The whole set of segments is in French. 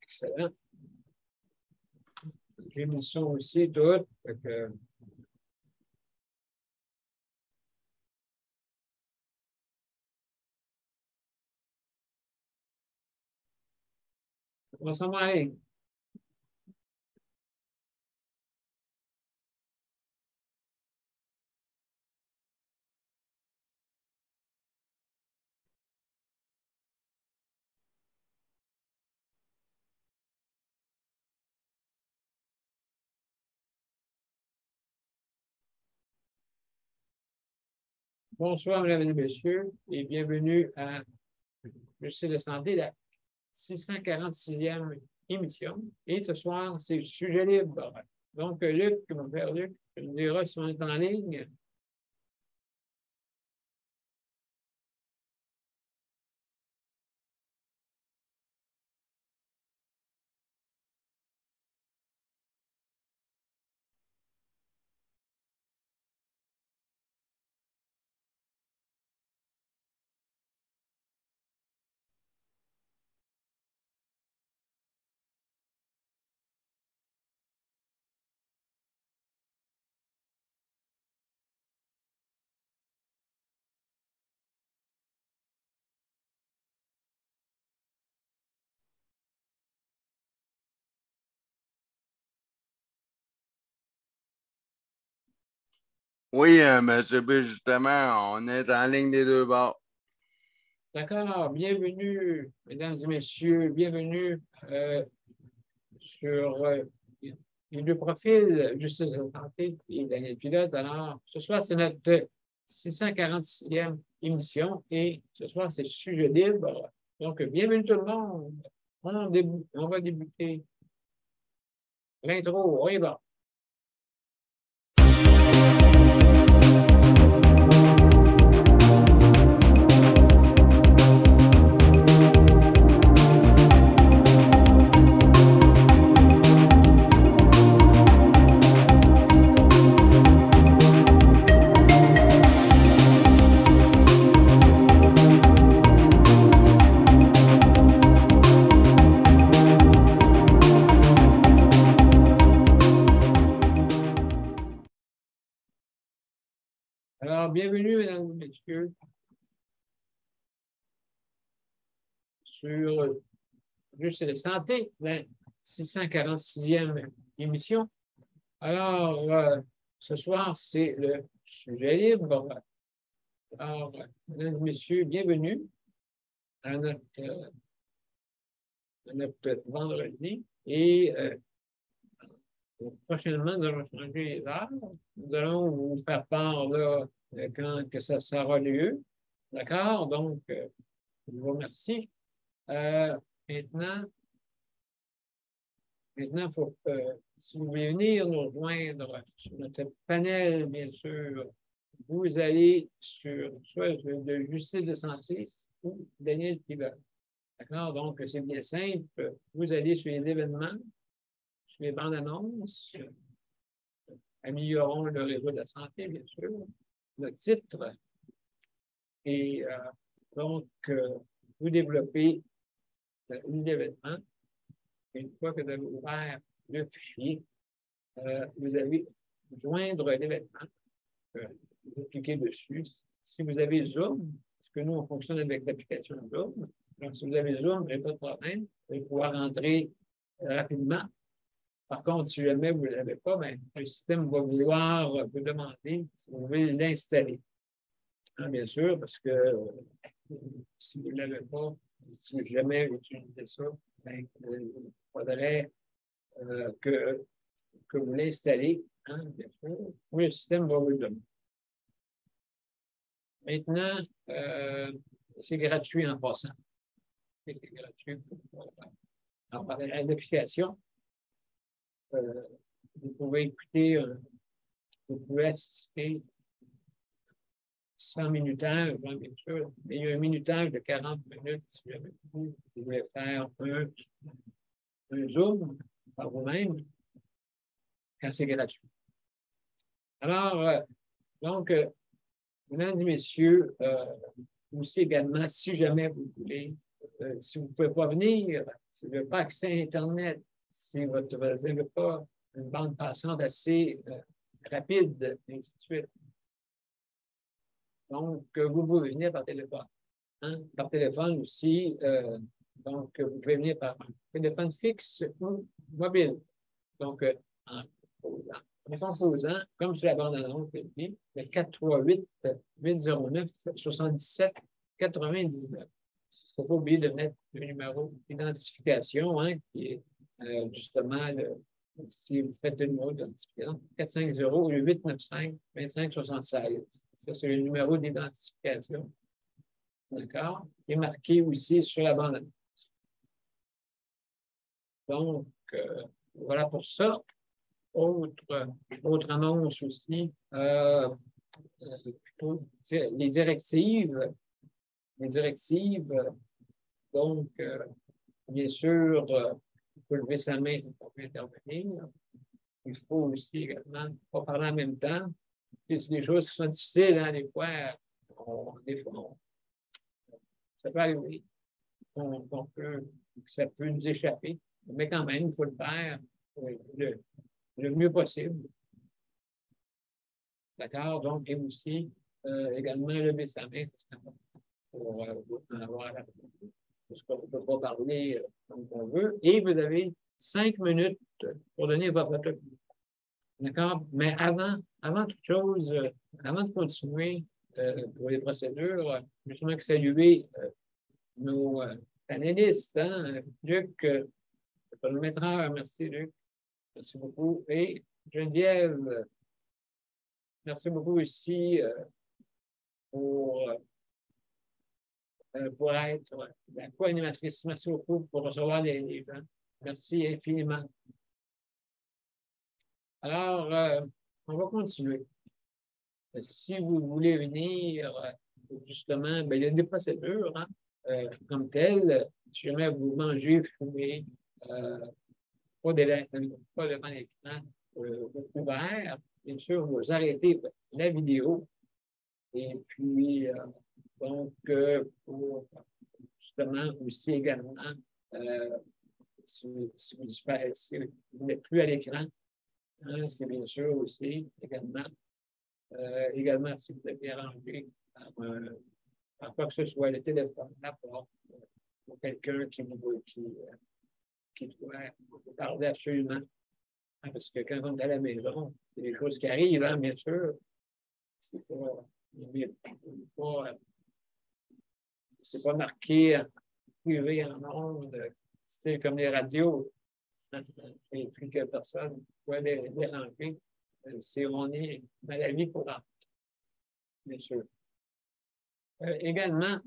Excellent. J'ai mis ça aussi, tout. On va s'en aller. Bonsoir, mesdames et messieurs, et bienvenue à le site de santé, la 646e émission. Et ce soir, c'est le sujet libre. Donc, Luc, mon frère Luc, tu me diras si on est en ligne. Oui, monsieur B, justement, on est en ligne des deux bords. D'accord, bienvenue, mesdames et messieurs, bienvenue sur les deux profils, Justice de santé et Daniel Pilote. Alors, ce soir, c'est notre 646e émission et ce soir, c'est le sujet libre. Donc, bienvenue tout le monde. On va débuter l'intro. On y va. Alors, bienvenue, mesdames et messieurs, sur Juste la santé, la 646e émission. Alors, ce soir, c'est le sujet libre. Alors, mesdames et messieurs, bienvenue à notre vendredi. Et prochainement, nous allons changer les heures. Nous allons vous faire part là, quand que ça sera lieu. D'accord? Donc, je vous remercie. Maintenant, faut, si vous voulez venir nous rejoindre sur notre panel, bien sûr, vous allez sur soit de Justice de santé ou Daniel Pilote. D'accord? Donc, c'est bien simple. Vous allez sur les événements, sur les bandes annonces, améliorons le réseau de la santé, bien sûr, le titre. Et donc, vous développez l'événement. Une fois que vous avez ouvert le fichier, vous allez joindre l'événement. Vous cliquez dessus. Si vous avez Zoom, parce que nous, on fonctionne avec l'application Zoom, donc si vous avez Zoom, il n'y a pas de problème. Vous allez pouvoir entrer rapidement. Par contre, si jamais vous ne l'avez pas, ben, le système va vouloir vous demander si vous voulez l'installer. Hein, bien sûr, parce que si vous ne l'avez pas, si vous n'avez jamais utilisé ça, ben, il faudrait que vous l'installez, hein, bien sûr. Oui, le système va vous le demander. Maintenant, c'est gratuit en passant. C'est gratuit pour l'application. Vous pouvez écouter, vous pouvez assister 100 minutages, bien sûr, mais il y a un minutage de 40 minutes si jamais vous voulez faire un Zoom par vous-même quand c'est gratuit. Alors, donc, mesdames et messieurs, aussi également, si jamais vous voulez si vous ne pouvez pas venir, si vous n'avez pas accès à Internet, si votre voisin n'a pas une bande passante assez rapide, et ainsi de suite. Donc, vous pouvez venir par téléphone. Hein? Par téléphone aussi. Donc, vous pouvez venir par téléphone fixe ou mobile. Donc, en composant, comme sur la bande-annonce, le 438-809-77-99. Il ne faut pas oublier de mettre le numéro d'identification, hein, qui est justement, si vous faites le numéro d'identification, 450-895-2576. Ça, c'est le numéro d'identification. D'accord? Qui est marqué aussi sur la bande. Donc, voilà pour ça. Autre annonce aussi, les directives. Donc, bien sûr, il faut lever sa main pour intervenir. Il faut aussi également pas parler en même temps. C'est des choses qui sont difficiles, hein, des fois, ça peut arriver. Ça peut nous échapper. Mais quand même, il faut le faire le mieux possible. D'accord? Donc, et aussi, également, lever sa main, pour en avoir la parce qu'on ne peut pas parler comme on veut. Et vous avez 5 minutes pour donner votre opinion. D'accord? Mais avant toute chose, avant de continuer pour les procédures, justement que saluer nos panélistes, hein? Luc, le maître, merci Luc. Merci beaucoup. Et Geneviève, merci beaucoup aussi pour être la co-animatrice. Merci beaucoup pour recevoir les gens. Merci infiniment. Alors, on va continuer. Si vous voulez venir, justement, ben, il y a des procédures hein, comme telles. Si jamais vous mangez, fumez, pas devant l'écran ouvert, bien sûr, vous arrêtez la vidéo. Et puis, donc, pour justement aussi également, si vous disparaissez, vous n'êtes plus à l'écran, hein, c'est bien sûr aussi également. Également, si vous êtes dérangé par quoi que ce soit, le téléphone, la porte, pour quelqu'un qui doit vous parler absolument. Hein, parce que quand on est à la maison, c'est des choses qui arrivent, hein, bien sûr. C'est pas marqué privé en ondes, c'est comme les radios. Et puis que personne ne peut les déranger. On est dans la vie courante, bien sûr. Également,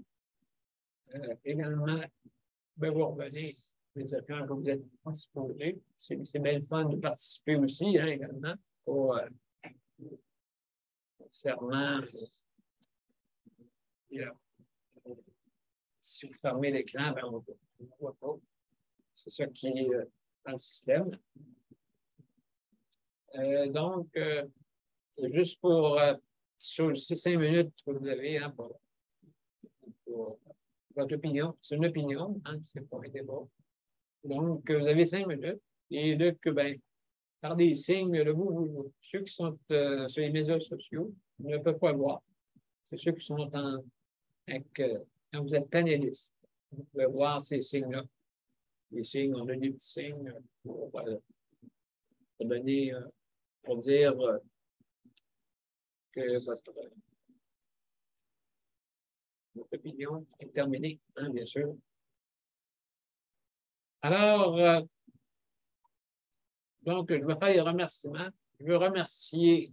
ben vous revenez, quand vous êtes disposé. C'est bien le fun de participer aussi, hein, également, au serment. Si vous fermez l'écran, ben, on ne voit pas. C'est ça qui est dans le système. Donc, juste pour sur ces 5 minutes que vous avez hein, pour votre opinion, c'est une opinion, hein, c'est pas un débat. Donc, vous avez 5 minutes. Et là, ben, par des signes, là, ceux qui sont sur les médias sociaux ne peuvent pas voir. C'est ceux qui sont quand vous êtes panéliste. Vous pouvez voir ces signes-là. Les signes, on a des petits signes pour donner, pour dire que votre opinion est terminée, hein, bien sûr. Alors, donc, je vais faire les remerciements. Je veux remercier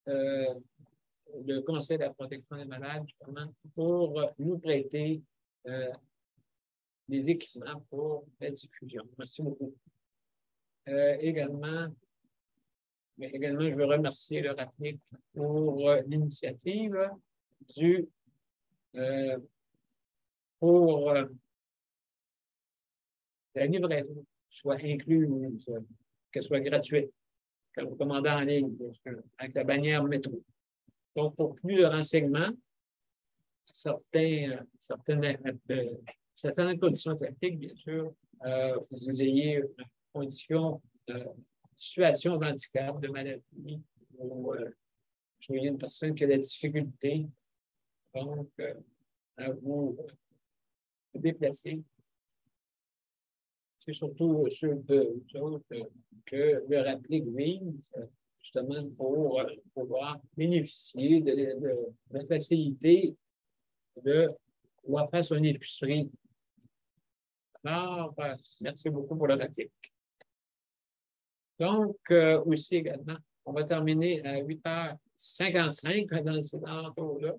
le Conseil de la protection des malades, justement, pour nous prêter des équipements pour la diffusion. Merci beaucoup. Également, je veux remercier le RAPNIC pour l'initiative pour la livraison soit incluse, qu'elle soit gratuite, quand vous commandez en ligne, avec la bannière métro. Donc, pour plus de renseignements, certaines certaines conditions tactiques, bien sûr, vous ayez une condition, situation d'handicap, de maladie, ou soyez une personne qui a des difficultés, donc à vous déplacer. C'est surtout ceux de vous autres que le RAPLIC vise, justement pour pouvoir bénéficier de la facilité de pouvoir faire son épicerie. Alors, merci beaucoup pour le RAPLIC. Donc, aussi également, on va terminer à 8h55 dans ces alentours-là.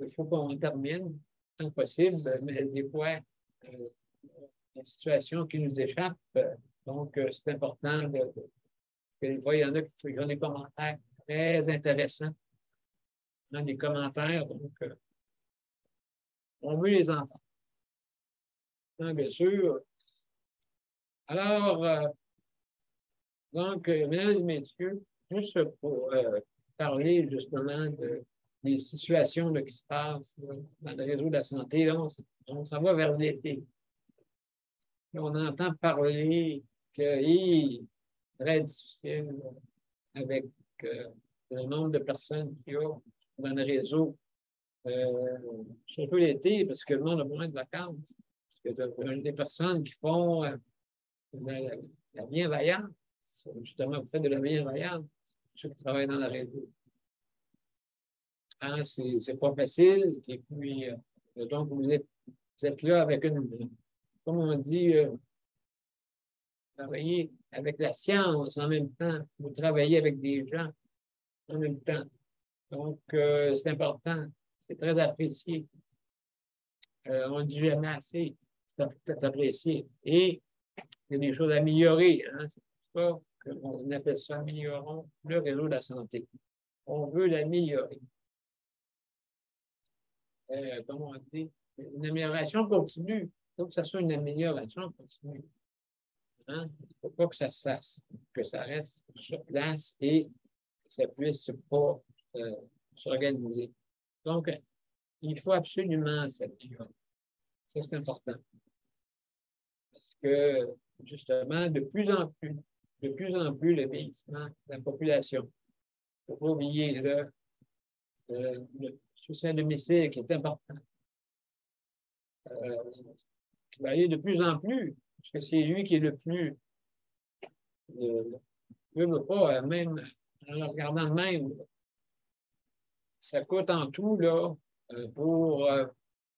Il faut qu'on termine, tant que possible, mais des fois, une situation qui nous échappe. Donc, c'est important que des fois, il y en a qui font des commentaires très intéressants dans les commentaires. Donc, on veut les entendre. Donc, bien sûr. Alors, donc, mesdames et messieurs, juste pour parler justement des situations là, qui se passent là, dans le réseau de la santé, là, on s'en va vers l'été. On entend parler qu'il est très difficile avec le nombre de personnes qu'il y a dans le réseau, surtout l'été, parce que le monde a moins de vacances. Parce qu'il y a des personnes qui font la bienveillance. Justement, vous faites de la bienveillance, ceux qui travaillent dans le réseau. Hein, c'est pas facile. Et puis, donc, vous êtes là avec comme on dit, travailler avec la science en même temps. Vous travaillez avec des gens en même temps. Donc, c'est important. C'est très apprécié. On ne dit jamais assez. C'est apprécié. Et il y a des choses à améliorer. Hein? C'est pour ça qu'on appelle ça améliorons le réseau de la santé. On veut l'améliorer. Comme on dit, une amélioration continue. Il faut que ça soit une amélioration continue. Hein? Il ne faut pas que ça reste sur place et que ça ne puisse pas s'organiser. Donc, il faut absolument s'améliorer. Ça, c'est important. Parce que, justement, de plus en plus, le vieillissement de la population. Il ne faut pas oublier le suicide domicile qui est important. Qui va aller de plus en plus, parce que c'est lui qui est le plus. Je ne veux pas, même en le regardant de même, ça coûte en tout, là, pour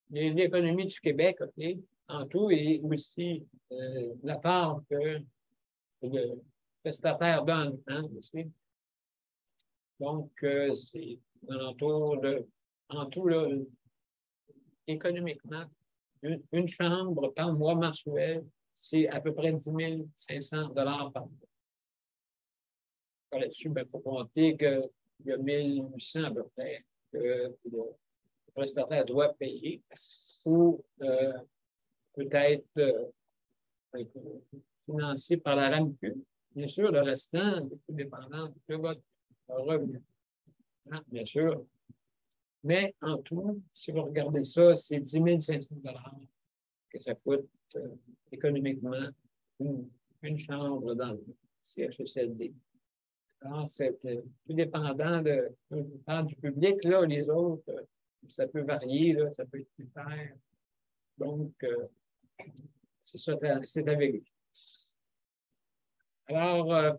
l'économie du Québec, OK, en tout, et aussi la part que le prestataire donne, hein, aussi. Donc, c'est en tout, là, économiquement, une chambre par mois mensuel, c'est à peu près 10 500 $ par mois. Là-dessus, il faut compter qu'il y a 1 800 à peu près que le prestataire doit payer ou peut-être financé par la RAMQ. Bien sûr, le restant est tout dépendant de votre revenu. Hein, bien sûr. Mais en tout, si vous regardez ça, c'est 10 500 $ que ça coûte économiquement une chambre dans le CHSLD. Alors, c'est tout dépendant du public, là, les autres, ça peut varier, là, ça peut être plus cher. Donc, c'est ça, c'est avec lui. Alors,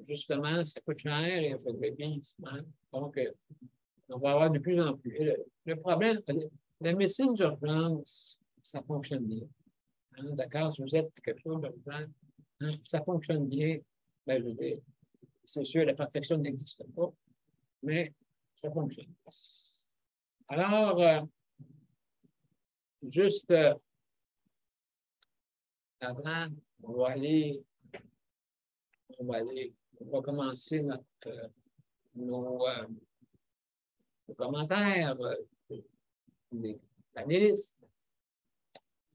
justement, ça coûte cher et il faut le vieillissement. Donc, on va avoir de plus en plus. Le problème, la médecine d'urgence, ça fonctionne bien. Hein, d'accord, si vous êtes quelque chose d'urgent, hein, ça fonctionne bien. Ben, je veux dire, c'est sûr, la perfection n'existe pas, mais ça fonctionne. Alors, juste avant, on va commencer nos commentaires des panélistes.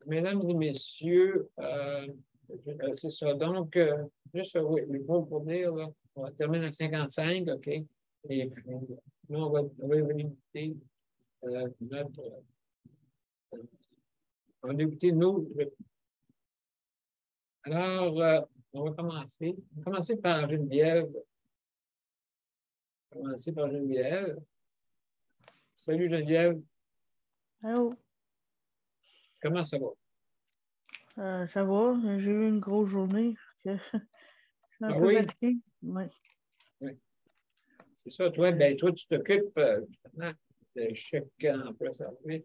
Mesdames et messieurs, c'est ça. Donc, juste oui, pour dire, là, on va terminer à 55, OK? Et puis, là, on va inviter notre On a écouté nous. Alors, on va commencer. On va commencer par Geneviève. On va commencer par Geneviève. Salut Geneviève, Allô, comment ça va? ça va? J'ai eu une grosse journée. Je suis un Ah peu oui? fatiguée. Ouais. C'est ça, toi, toi, tu t'occupes justement de chaque emploi service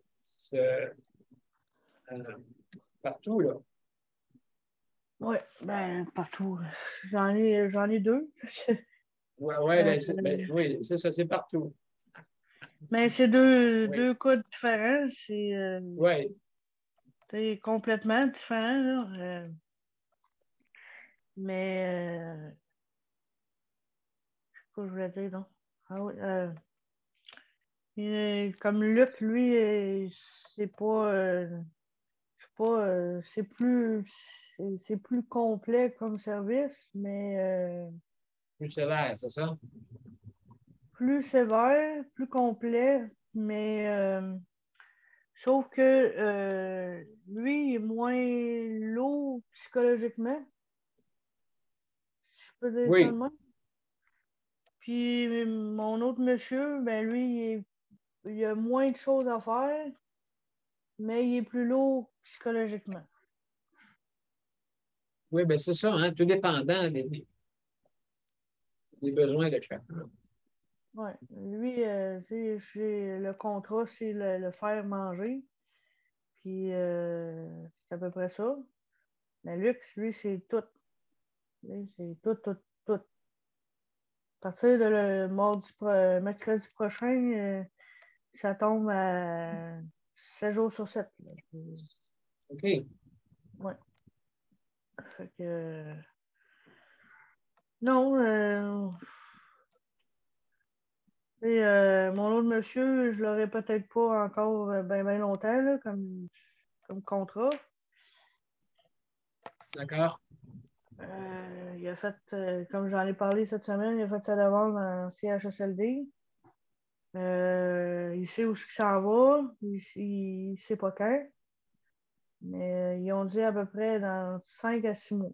partout, là. Ouais, ben partout. J'en ai deux. Ouais, oui, c'est ça, c'est partout. Mais c'est deux, Oui. deux cas différents. Oui, C'est complètement différent, là. Mais je sais pas ce que je voulais dire, non? Ah oui, comme Luc, lui, c'est plus complet comme service, mais plus sévère, c'est ça? plus sévère, plus complet, mais sauf que lui il est moins lourd psychologiquement, si je peux dire ça de Oui, même. Puis mon autre monsieur, ben lui, il a moins de choses à faire, mais il est plus lourd psychologiquement. oui, ben c'est ça, hein, tout dépendant des besoins de chacun. Ouais. Lui, le contrat, c'est le faire manger. Puis c'est à peu près ça. Mais Luc, lui, c'est tout. Lui, c'est tout, tout, tout. À partir de mercredi prochain, ça tombe à 7 jours sur 7. Là. OK. Ouais. Fait que. Non, mon autre monsieur, je l'aurais peut-être pas encore bien longtemps là, comme contrat. D'accord. Il a fait, comme j'en ai parlé cette semaine, il a fait sa demande en CHSLD. Il sait où il s'en va, il sait pas quand, mais ils ont dit à peu près dans 5 à 6 mois.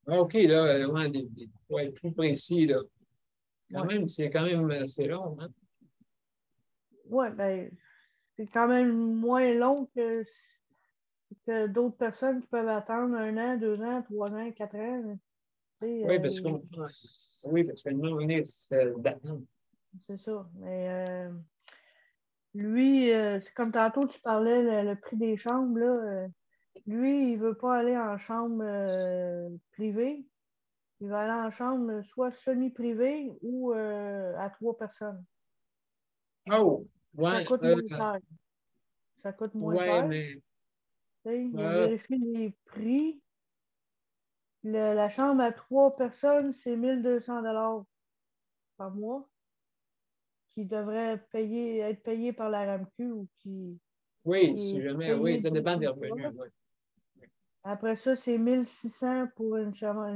Ah, OK, là, ouais, plus précis, là. Quand Ouais. même, c'est quand même assez long, hein? Ouais, ben, c'est quand même moins long que d'autres personnes qui peuvent attendre 1 an, 2 ans, 3 ans, 4 ans. Oui, parce qu'on oui, parce que nous, on est d'attente. C'est ça. Mais lui, c'est comme tantôt tu parlais le prix des chambres, là, lui, il veut pas aller en chambre privée. Il va aller en chambre soit semi-privée ou à 3 personnes. Oh, Ça ouais, coûte moins cher. Ça coûte moins ouais, cher. mais Il a vérifié les prix. La chambre à 3 personnes, c'est 1200 $ par mois qui devrait être payé par la RAMQ ou oui, qui si est jamais, oui, payé ça dépend des du revenus. poste. Ouais. Après ça, c'est 1600 pour une chambre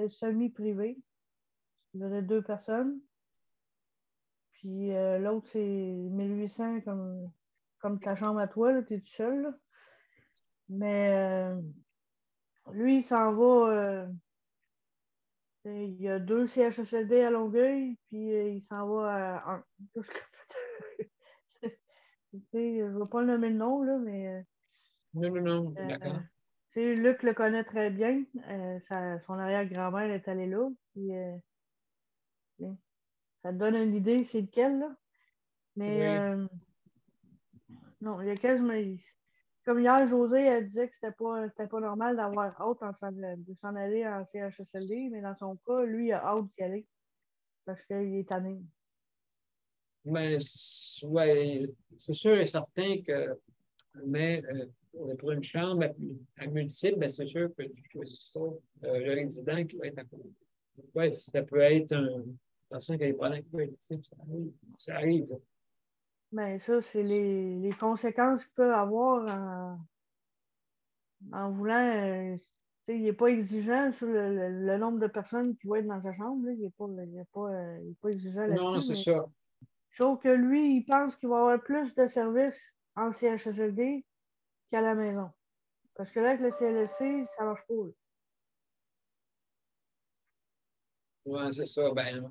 semi-privée. Il y aurait 2 personnes. Puis l'autre, c'est 1800 comme ta chambre à toi, tu es tout seul. Là. Mais lui, il s'en va. Il y a 2 CHSLD à Longueuil, puis il s'en va à un. Je ne vais pas nommer le nom, là, mais Non, d'accord. Luc le connaît très bien. Son arrière-grand-mère est allée là. Puis, ça te donne une idée, c'est lequel, là. Mais Oui. non, il y a quasiment. Comme hier, José, elle disait que c'était pas normal d'avoir hâte de s'en aller en CHSLD, mais dans son cas, lui, il a hâte d'y aller parce qu'il est tanné. Mais ouais, c'est sûr et certain que, mais pour une chambre à multiple, ben, c'est sûr que tu ne choisis pas le résident qui va être à côté. Oui, ça peut être une personne qui a des problèmes cognitifs, ça arrive. Ça arrive. Mais ça, c'est les conséquences qu'il peut avoir en voulant. Il n'est pas exigeant sur le nombre de personnes qui vont être dans sa chambre. Là. Il est pas exigeant Non, là-dessus, c'est mais ça. sauf que lui, il pense qu'il va avoir plus de services en CHSLD qu'à la maison. Parce que là, avec le CLSC, ça marche pas. Ouais, c'est ça. Ben,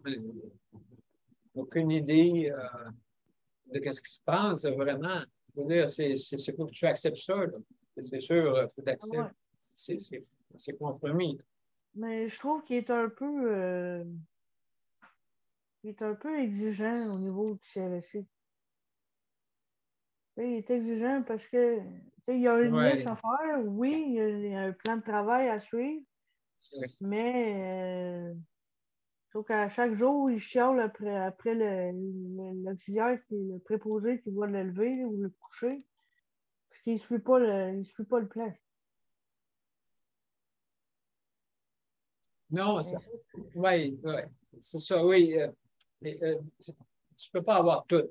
aucune idée de ce qui se passe vraiment. Je veux dire, c'est pour que tu acceptes ça. Là. C'est sûr, il faut t'accepter. Ouais. C'est compromis. Mais je trouve qu'il est il est un peu exigeant au niveau du CLSC. Il est exigeant parce que il y a une Ouais. liste à faire, oui, il y a un plan de travail à suivre, Ouais. mais sauf qu'à chaque jour, il chiale après l'auxiliaire, le préposé qui va le lever ou le coucher, parce qu'il ne suit pas le plan. Non, Mais oui, c'est ça, oui. Tu peux pas avoir tout.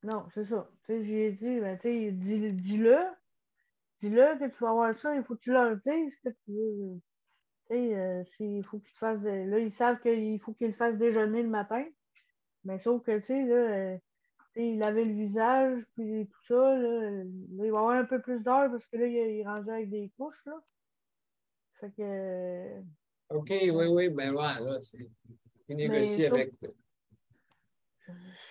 non, c'est ça. J'ai dit, ben, dis-le que tu vas avoir ça, il faut que tu leur dises ce que tu veux. Il faut qu'ils te fassent. Là, ils savent qu'il faut qu'ils le fassent déjeuner le matin. Mais sauf que, tu sais, là, il avait le visage, puis tout ça. Là, il va y avoir un peu plus d'heures parce que là, il est rendu avec des couches, là. Fait que. OK, oui, ben ouais, là, c'est Mais négocié avec.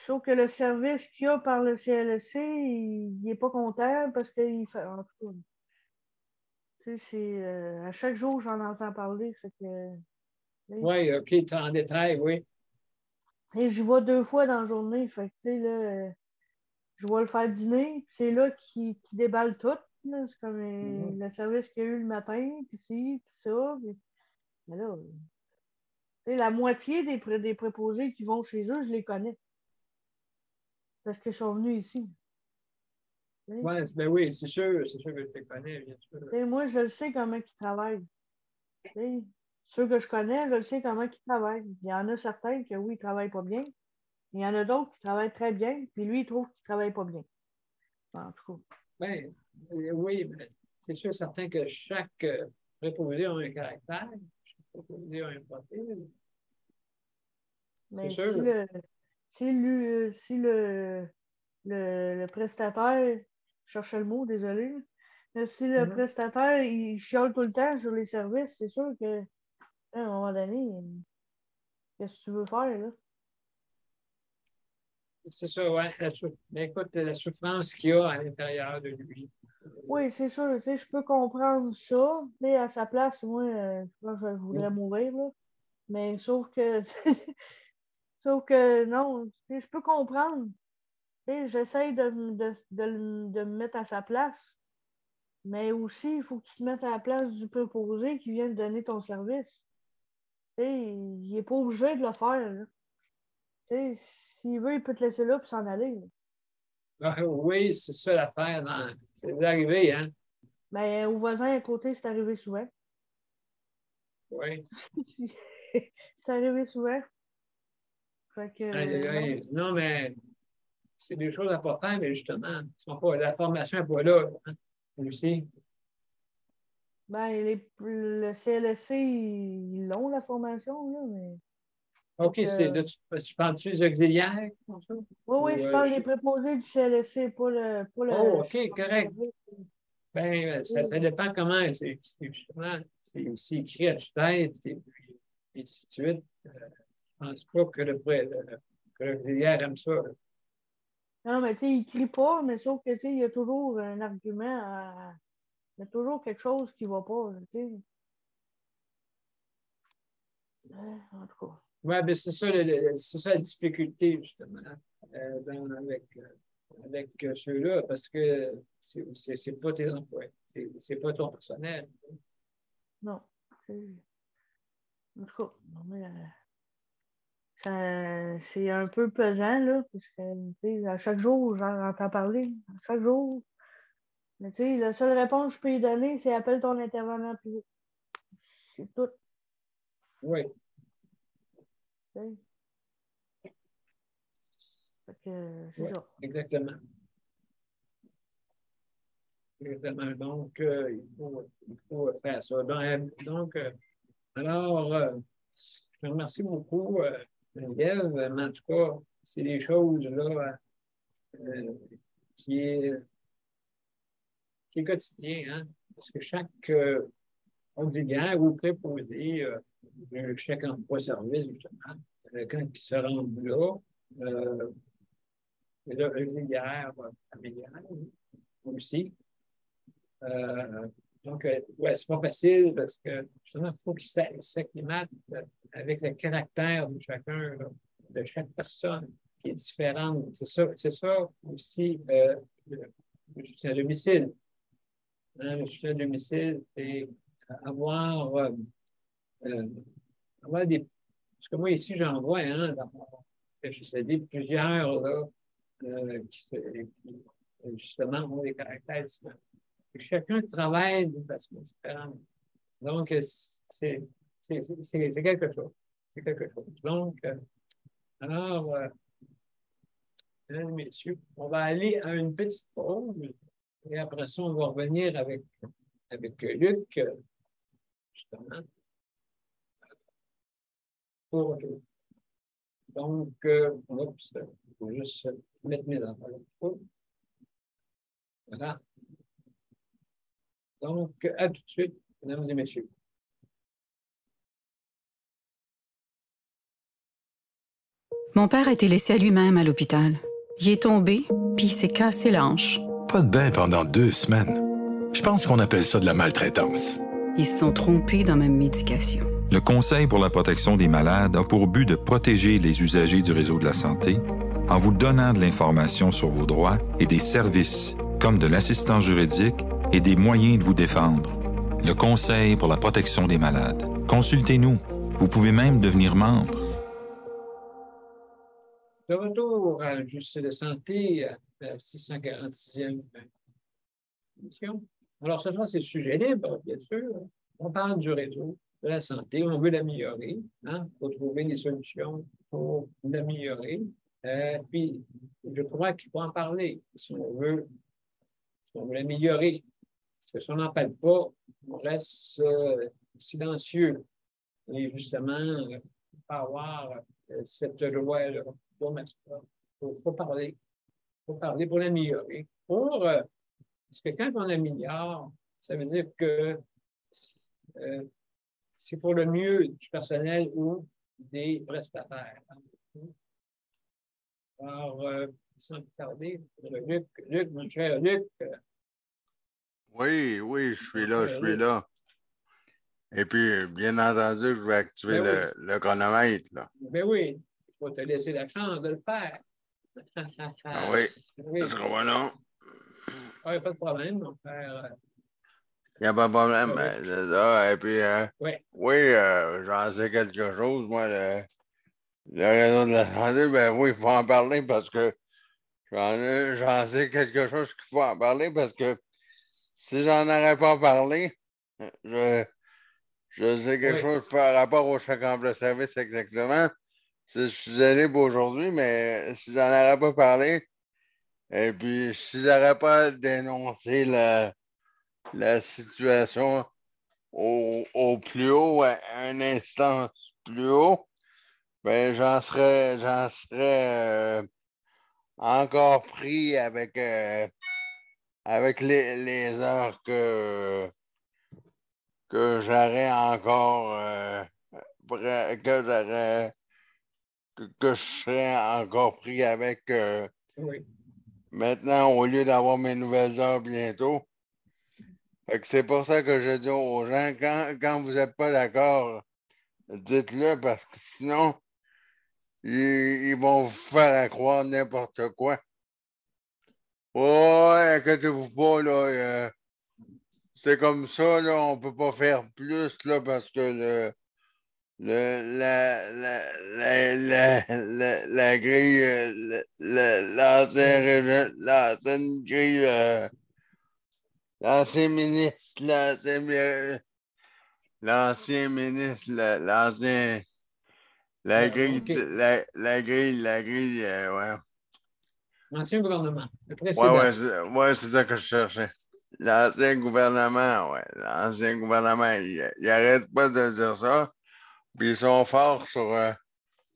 sauf que le service qu'il y a par le CLSC, il n'est pas content parce qu'il fait. En tout cas, tu sais, à chaque jour, j'en entends parler. Fait que. Oui, OK, tu es en détail, oui. Et je vois 2 fois dans la journée. Fait que, tu sais, là. Je vais le faire dîner, puis c'est là qu'il déballe tout. Là. C'est comme le service qu'il y a eu le matin, puis ci, puis ça. Mais là, la moitié des préposés qui vont chez eux, je les connais. Parce qu'ils sont venus ici. Ouais, ben oui, c'est sûr que je te connais, bien sûr. Moi, je le sais comment ils travaillent. T'sais, ceux que je connais, je le sais comment ils travaillent. Il y en a certains que oui, ils ne travaillent pas bien. Il y en a d'autres qui travaillent très bien, puis lui, il trouve qu'il ne travaille pas bien. En tout cas. Ben, oui, mais c'est sûr certain que chaque préposé a un caractère, chaque préposé a un profil, c'est Mais sûr. si le prestataire, je cherchais le mot, désolé, mais si le Mhm. prestataire, il chiale tout le temps sur les services, c'est sûr que, à un moment donné, qu'est-ce que tu veux faire, là? C'est ça, ouais. Mais écoute, la souffrance qu'il y a à l'intérieur de lui. Oui, c'est sûr, tu sais, je peux comprendre ça, mais à sa place, moi, je pense que je voudrais mourir, là. Mais sauf que, sauf que, non, tu sais, je peux comprendre. Tu sais, j'essaye de me mettre à sa place. Mais aussi, il faut que tu te mettes à la place du préposé qui vient de donner ton service. Tu sais, il n'est pas obligé de le faire. Là. Tu sais, s'il veut, il peut te laisser là et s'en aller. Là. Ah, oui, c'est ça l'affaire. C'est arrivé, hein? Mais au voisin à côté, c'est arrivé souvent. Oui. C'est arrivé souvent. Fait que, Aïe, aïe, non. aïe. Non, mais c'est des choses à pas faire, mais justement, la formation n'est pas là, hein, aussi. Ben, le CLSC, ils l'ont, la formation, là, mais. Fait OK, que, tu parles-tu des auxiliaires, comme ça? oui, oui, Ou, je parle des préposés du CLSC, pas oh, le OK, chef de correct. service. Ben, ça dépend comment justement, c'est écrit à tue-tête, et puis, et ainsi de suite. Je pense pas que l'auxiliaire aime ça. Là. Non, mais tu sais, il crie pas, mais sauf que, tu sais, il y a toujours un argument il y a toujours quelque chose qui va pas, tu sais. En tout cas. Ouais, ben c'est ça, c'est ça la difficulté, justement, avec ceux-là, parce que c'est pas tes employés, c'est pas ton personnel. Non. En tout cas, non, mais, c'est un peu pesant, là, parce que, tu sais, à chaque jour, j'en entends parler. À chaque jour. Mais, tu sais, la seule réponse que je peux lui donner, c'est appelle ton intervenant privé. C'est tout. Oui, Tu sais. Fait que, c'est oui, ça. exactement. Exactement. Donc, il faut faire ça. Donc, alors, je te remercie beaucoup, Geneviève, mais en tout cas, c'est des choses là, qui est quotidien, hein? Parce que chaque auxiliaire ou préposé, un chèque emploi-service, justement, quand il se rend là, l'auxiliaire familial aussi. Donc, ouais, c'est pas facile parce que justement, il faut qu'il s'acclimate avec le caractère de chacun, là, de chaque personne qui est différente. C'est ça aussi le soutien à domicile. Hein, le soutien à domicile, c'est avoir, avoir des. Parce que moi, ici, j'en vois, hein, dans mon CHSLD, plusieurs là, qui, justement, ont des caractères différents. Chacun travaille d'une façon différente. Donc, c'est quelque chose. C'est quelque chose. Donc, alors, mesdames et messieurs, on va aller à une petite pause et après ça, on va revenir avec Luc, justement, pour donc, oups, il faut juste mettre mes enfants. Voilà. Donc, à tout de suite, mesdames et messieurs. Mon père a été laissé à lui-même à l'hôpital. Il est tombé, puis il s'est cassé la hanche. Pas de bain pendant 2 semaines. Je pense qu'on appelle ça de la maltraitance. Ils se sont trompés dans ma médication. Le Conseil pour la protection des malades a pour but de protéger les usagers du réseau de la santé en vous donnant de l'information sur vos droits et des services comme de l'assistance juridique et des moyens de vous défendre. Le Conseil pour la protection des malades. Consultez-nous. Vous pouvez même devenir membre. De retour à Justice de santé, à la 646e émission. Alors, ce soir, c'est le sujet libre, bien sûr. On parle du réseau de la santé, on veut l'améliorer, hein? Il faut trouver des solutions pour l'améliorer. Puis, je crois qu'il faut en parler si on veut l'améliorer. Parce que si on n'en parle pas, on reste silencieux. Et justement, il faut avoir cette loi-là. Il faut parler. Il faut parler pour l'améliorer. Parce que quand on améliore, ça veut dire que c'est pour le mieux du personnel ou des prestataires. Alors, sans plus tarder, Luc, mon cher Luc. Oui, je suis là. Et puis, bien entendu, je vais activer le chronomètre. Là. Ben oui, il faut te laisser la chance de le faire. Ah oui, oui. ça sera non. Il n'y a pas de problème, mon frère. Il n'y a pas de problème. C'est ça. Et puis, oui, j'en sais quelque chose. Moi, le réseau de la santé, ben oui, il faut en parler parce que j'en sais quelque chose qu'il faut en parler parce que si j'en aurais pas parlé, je sais quelque chose par rapport au chèque emploi service exactement. Je suis libre aujourd'hui, mais si j'en aurais pas parlé, et puis si j'aurais pas dénoncé la situation au plus haut, à une instance plus haut, ben j'en serais encore pris avec les heures que j'aurais encore que je serais encore pris avec maintenant au lieu d'avoir mes nouvelles heures bientôt. Fait que c'est pour ça que je dis aux gens, quand vous n'êtes pas d'accord, dites-le parce que sinon, ils vont vous faire croire n'importe quoi. Ouais, inquiétez-vous pas, là. C'est comme ça, là, on peut pas faire plus, là, parce que la grille, l'ancienne grille, l'ancien ministre, la grille, ouais. L'ancien gouvernement, le précédent. Ouais, c'est ça que je cherchais. L'ancien gouvernement, il arrête pas de dire ça. Puis ils sont forts sur...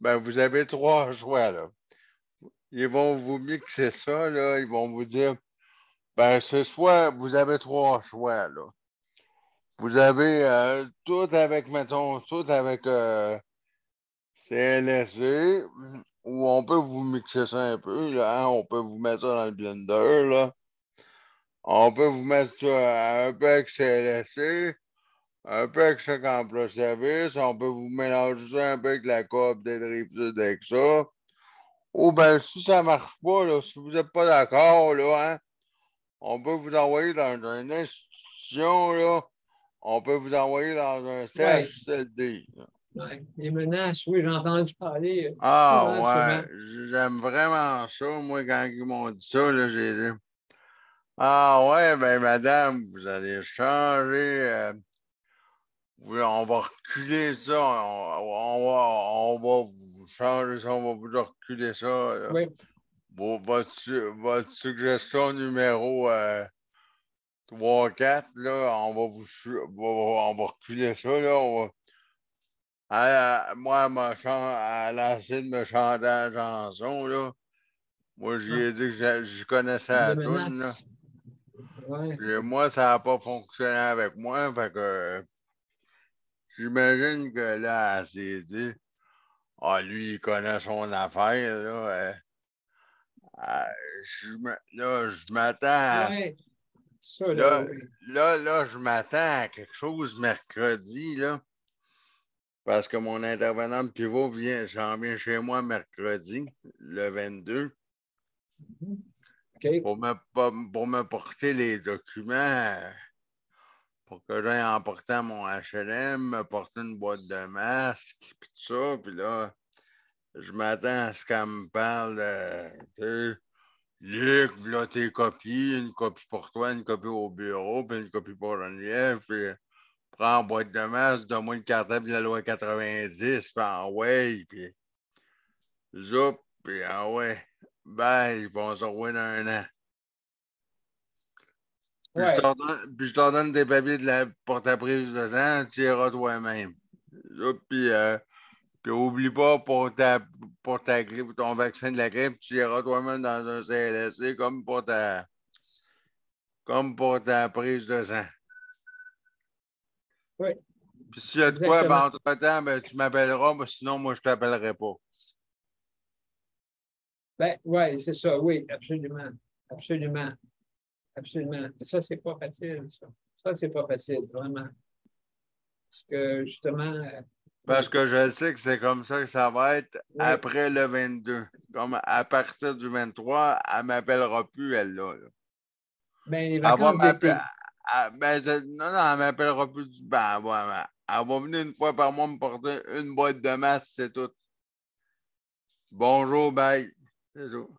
ben, vous avez 3 choix, là. ils vont vous mixer ça, là. Ils vont vous dire, ben, c'est soit, vous avez 3 choix, là. Vous avez tout avec, mettons, tout avec CLSC, ou on peut vous mixer ça un peu, là, hein? On peut vous mettre ça dans le blender, là. On peut vous mettre ça un peu avec CLSC, un peu avec Chèque emploi service, on peut vous mélanger ça un peu avec la coop des derivatives avec ça. Ou bien, si ça ne marche pas, là, si vous n'êtes pas d'accord, là, hein, on peut vous envoyer dans une institution, là. On peut vous envoyer dans un CHSLD. Ouais. Les menaces, oui, j'ai entendu parler. Ah, ouais, j'aime vraiment ça. Moi, quand ils m'ont dit ça, là, j'ai dit, ah, ouais, ben, madame, vous allez changer. On va reculer ça. On va vous changer ça. On va vous reculer ça. Là. Oui. Bon, votre suggestion numéro 3-4, là, on va reculer ça. Là, moi, elle a essayé de me chanter la chanson. Là. Moi, j'ai dit que je connaissais la toune. Là. Ouais. Puis, moi, ça n'a pas fonctionné avec moi. Fait que j'imagine que là, elle s'est dit, ah, lui, il connaît son affaire. Là, je m'attends à. Ouais. Ça, là, oui. Là, je m'attends à quelque chose mercredi, là. Parce que mon intervenant de pivot s'en vient chez moi mercredi, le 22. Okay. Pour me porter les documents, pour que j'aille emporter mon HLM, me porter une boîte de masques, puis tout ça. Puis là, je m'attends à ce qu'elle me parle de, Luc, voilà tes copies, une copie pour toi, une copie au bureau, puis une copie pour Geneviève, puis prends en boîte de masse, donne-moi une cartable de la loi 90, puis en ouais, puis zoup, puis en ouais, bye, puis on se revoit dans un an. Puis, ouais. je t'en donne des papiers pour ta prise de sang, tu iras toi-même. Puis oublie pas pour ta grippe, pour ton vaccin de la grippe, tu iras toi-même dans un CLSC comme pour ta prise de sang. Oui. Puis s'il y a de quoi, ben, entre-temps, ben, tu m'appelleras, mais sinon, moi, je ne t'appellerai pas. Ben, oui, c'est ça, oui, absolument. Absolument. Absolument. Ça, c'est pas facile, ça. Ça, c'est pas facile, vraiment. Parce que, justement. Parce que je sais que c'est comme ça que ça va être après le 22. Comme à partir du 23, elle ne m'appellera plus, elle, là. Ben, les vacances d'été. Non, elle ne m'appellera plus du. Ben, ouais, elle va venir une fois par mois me porter une boîte de masse, c'est tout. Bonjour, bye. C'est tout.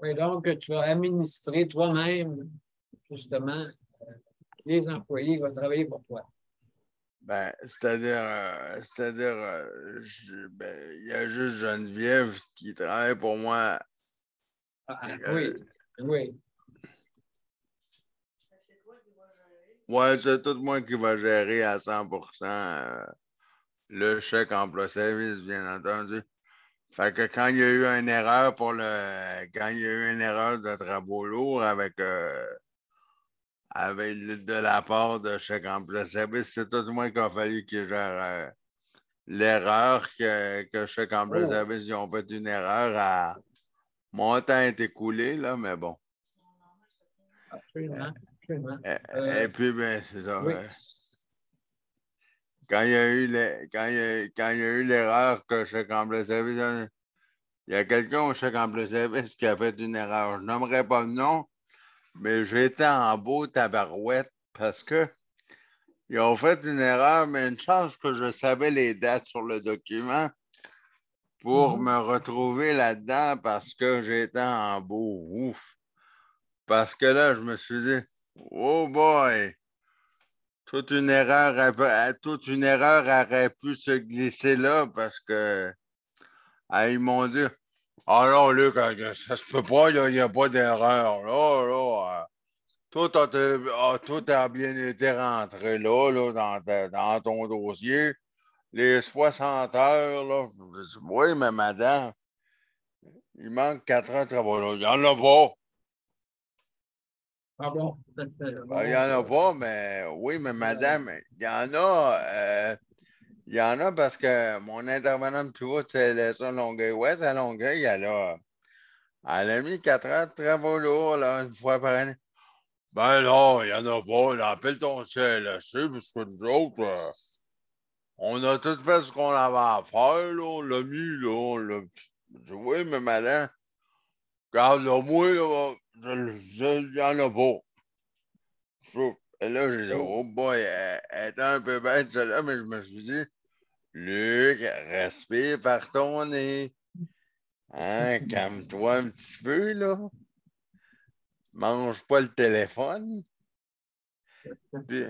Oui, donc, tu vas administrer toi-même, justement, les employés qui vont travailler pour toi. Ben, c'est-à-dire, il y a juste Geneviève qui travaille pour moi. Oui, oui. Ouais, c'est tout moi qui va gérer à 100% le chèque emploi-service, bien entendu. Fait que quand il y a eu une erreur quand il y a eu une erreur de travaux lourds avec de la part de chèque emploi-service, c'est tout moi qui a fallu qu'il gère l'erreur que chèque emploi-service, ils ont fait une erreur à mon temps est écoulé, là, mais bon. Absolument, absolument. Et puis, ben, c'est ça. Oui. Quand il y a eu l'erreur que chèque emploi-service, il y a quelqu'un au chèque emploi-service qui a fait une erreur. Je nommerai pas le nom, mais j'étais en beau tabarouette parce que ils ont fait une erreur, mais une chance que je savais les dates sur le document pour me retrouver là-dedans parce que j'étais en beau. Ouf! Parce que là, je me suis dit, oh boy! Toute une erreur aurait pu se glisser là parce que ils m'ont dit, ah là, Luc, ça se peut pas, il n'y a pas d'erreur. Tout a bien été rentré là dans ton dossier. Les 60 heures, là, je dis, oui, mais madame, il manque 4 heures de travaux. Il n'y en a pas. Ah bon? Il n'y en a pas, mais oui, mais madame, il y en a. Il y en a parce que mon intervenante plus haute, c'est la Longueuil-Ouest. À Longueuil, elle a mis 4 heures de travaux lourds là, une fois par année. Ben non, il n'y en a pas. Là, appelle ton CLSC, parce que nous autres, on a tout fait ce qu'on avait à faire, là. On l'a mis, là. Je dis, oui, mais madame, regarde, là, moi, là, il n'y en a pas. Et là, j'ai dit, oh boy, elle était un peu bête, celle-là, mais je me suis dit, Luc, respire par ton nez. Hein, calme-toi un petit peu, là. Mange pas le téléphone. Puis,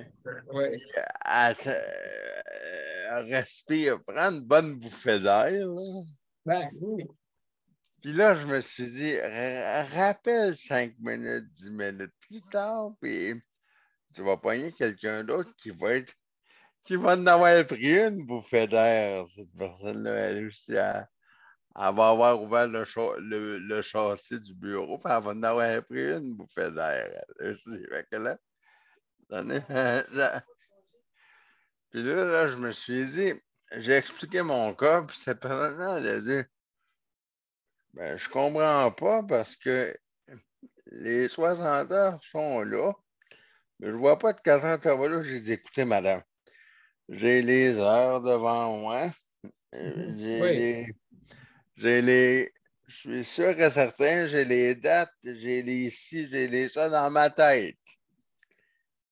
respire, prends une bonne bouffée d'air, là. Ben oui. Puis là, je me suis dit, rappelle 5 minutes, 10 minutes plus tard, puis tu vas pogner quelqu'un d'autre qui va en avoir pris une bouffée d'air. Cette personne-là, elle aussi, elle va avoir ouvert le châssis du bureau, puis elle va en avoir pris une bouffée d'air. Fait que là, puis là, je me suis dit, j'ai expliqué mon cas, puis cette personne-là, elle a dit, ben, je comprends pas parce que les 60 heures sont là, mais je vois pas de 4 heures de travail là. J'ai dit, écoutez, madame, j'ai les heures devant moi, je suis sûr et certain, j'ai les dates, j'ai les ci, j'ai les ça dans ma tête.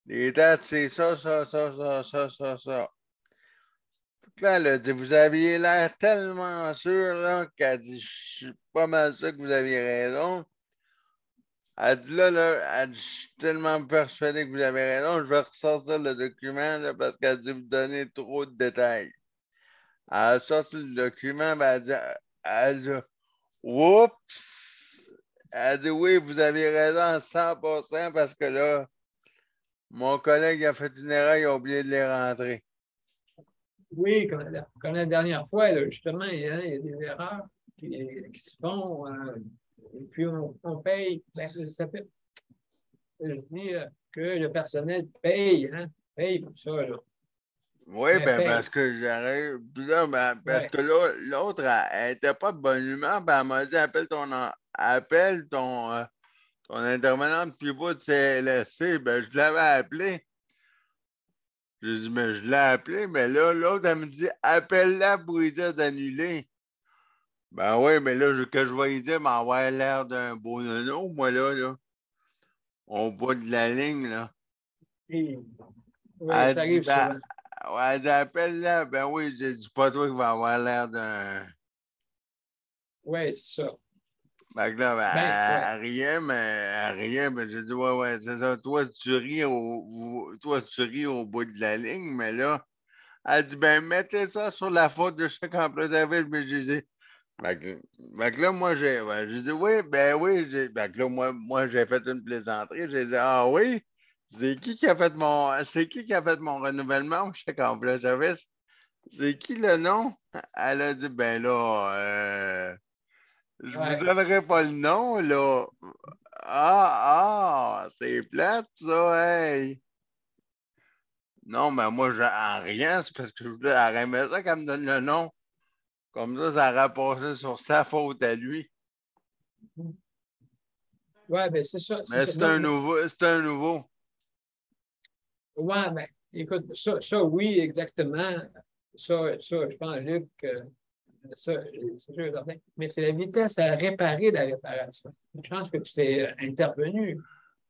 Les dates, c'est ça, ça, ça, ça, ça, ça, ça. Là, elle a dit, vous aviez l'air tellement sûr, là, qu'elle dit, je suis pas mal sûr que vous aviez raison. Elle dit, elle dit, je suis tellement persuadé que vous avez raison, je vais ressortir le document, là, parce qu'elle dit, vous donnez trop de détails. Elle a sorti le document, ben, elle dit, oups! Elle dit, oui, vous avez raison à 100% parce que là, mon collègue a fait une erreur, il a oublié de les rentrer. Oui, comme la dernière fois, là, justement, il y a des erreurs qui se font, et puis on paye. Ben, ça fait, je dis que le personnel paye, hein, paye pour ça. Là. Oui, ben parce que j'arrive. Puis là, ben, parce que là, l'autre, elle n'était pas de bonne humeur, ben elle m'a dit appelle ton intervenant plus bas de CLSC. Ben, je l'avais appelé. J'ai dit, mais je l'ai appelé, mais là, l'autre, elle me dit appelle-la pour lui dire d'annuler. Ben oui, mais là, que je vais lui dire, m'envoie l'air d'un beau nono, moi, là. Au bout de la ligne, là. Oui, elle dit, ben, elle dit, appelle-la. Ben oui, j'ai dit, pas toi qui vas avoir l'air d'un. Oui, c'est ça. Fait que là, elle riait, mais j'ai dit, ouais, c'est ça. Toi, tu ris au bout de la ligne, mais là, elle dit, ben, mettez ça sur la faute de chaque emploi d'avril, mais j'ai dit, fait que là, moi, j'ai dit, oui, ben oui, fait que là, moi, j'ai fait une plaisanterie, j'ai dit, ah oui, c'est qui a fait mon renouvellement au chèque emploi service? C'est qui le nom? Elle a dit, ben là, je vous donnerai pas le nom, là. C'est plate, ça, hey. Non, mais moi, en rien, c'est parce que je voulais arrêter ça qu'elle me donne le nom. Comme ça aurait passé sur sa faute à lui. Oui, ben c'est ça. Mais c'est un nouveau. Oui, mais écoute, ça, oui, exactement. Ça, je pense, Luc, ça, c'est sûr, mais c'est la vitesse à réparer la réparation. Je pense que tu t'es intervenu.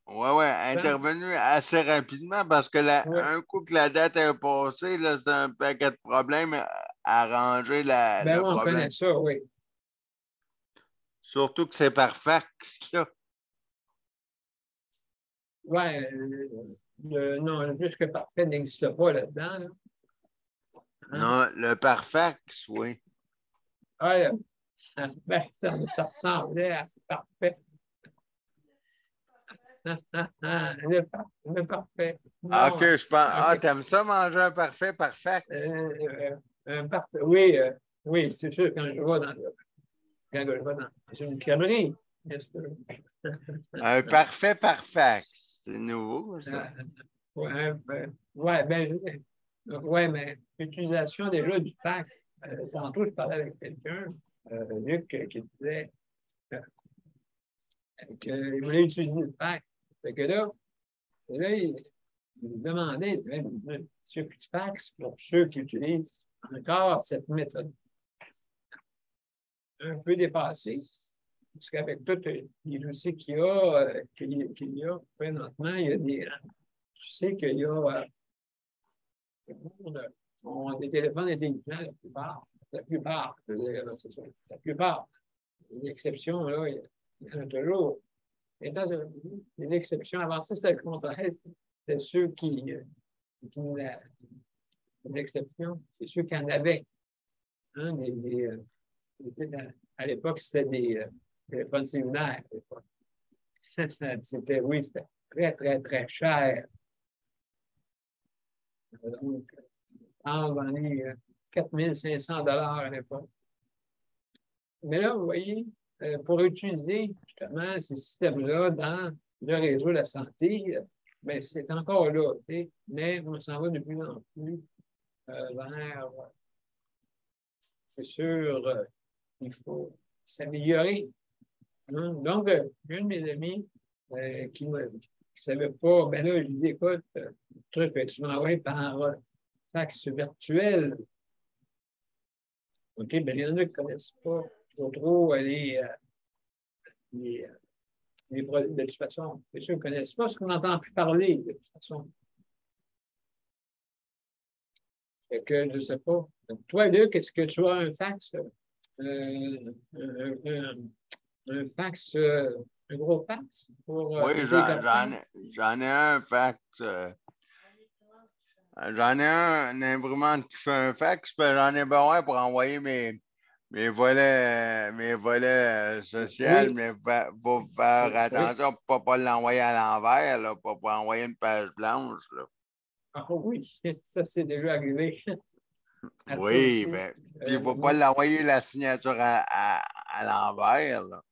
Oui, intervenu assez rapidement parce que un coup que la date est passée, là, c'est un paquet de problèmes à arranger le on problème. connaît ça, oui. Surtout que c'est par fax, là. Oui, non, juste que parfait n'existe pas là-dedans. Là. Hein? Non, le par fax, oui. Ah, ben, ça ressemblait à parfait. Le parfait. Non, OK, je pense. Okay. Ah, t'aimes ça manger un parfait par fax? Un parfait, oui, oui, c'est sûr, quand je vois quand je vais dans une crèmerie, n'est-ce pas? Un parfait par fax. C'est nouveau, ça. Ouais, mais l'utilisation déjà du fax. Tantôt, je parlais avec quelqu'un, Luc, qui disait qu'il voulait utiliser le fax. Fait que là, il demandait, ce plus de fax pour ceux qui utilisent encore cette méthode. Un peu dépassée, parce qu'avec tous les outils qu'il y a, présentement, il y a des. Je sais qu'il y a des téléphones intelligents, la plupart, c'est ça, la plupart. Les exceptions, là, il y en a toujours. Étant les exceptions, avant ça, c'était le contraire. C'était ceux l'exception, c'est ceux qui en avaient. Hein, à l'époque, c'était des téléphones cellulaires. C'était très, très, très cher. Donc, dans les 4 500 $ à l'époque. Mais là, vous voyez, pour utiliser justement ces systèmes-là dans le réseau de la santé, bien, c'est encore là, mais on s'en va de plus en plus vers, c'est sûr, il faut s'améliorer. Hein? Donc, un de mes amis qui ne savait pas, ben là, je lui dis, écoute, le truc, tu m'envoies par fax virtuel. OK, ben il y en a qui ne connaissent pas trop les produits de toute façon. Les gens ne connaissent pas ce qu'on n'entend plus parler de toute façon. Fait que je ne sais pas. Donc, toi, Luc, est-ce que tu as un fax? Un fax, un gros fax? Oui, j'en ai un fax. J'en ai une imprimante qui fait un fax, puis j'en ai besoin pour envoyer mes volets sociaux, mais pour faire attention pour ne pas l'envoyer à l'envers, là, pour pas envoyer une page blanche. Là. Ah oui, ça c'est déjà arrivé. Oui, mais puis il ne faut pas l'envoyer la signature à l'envers. Là.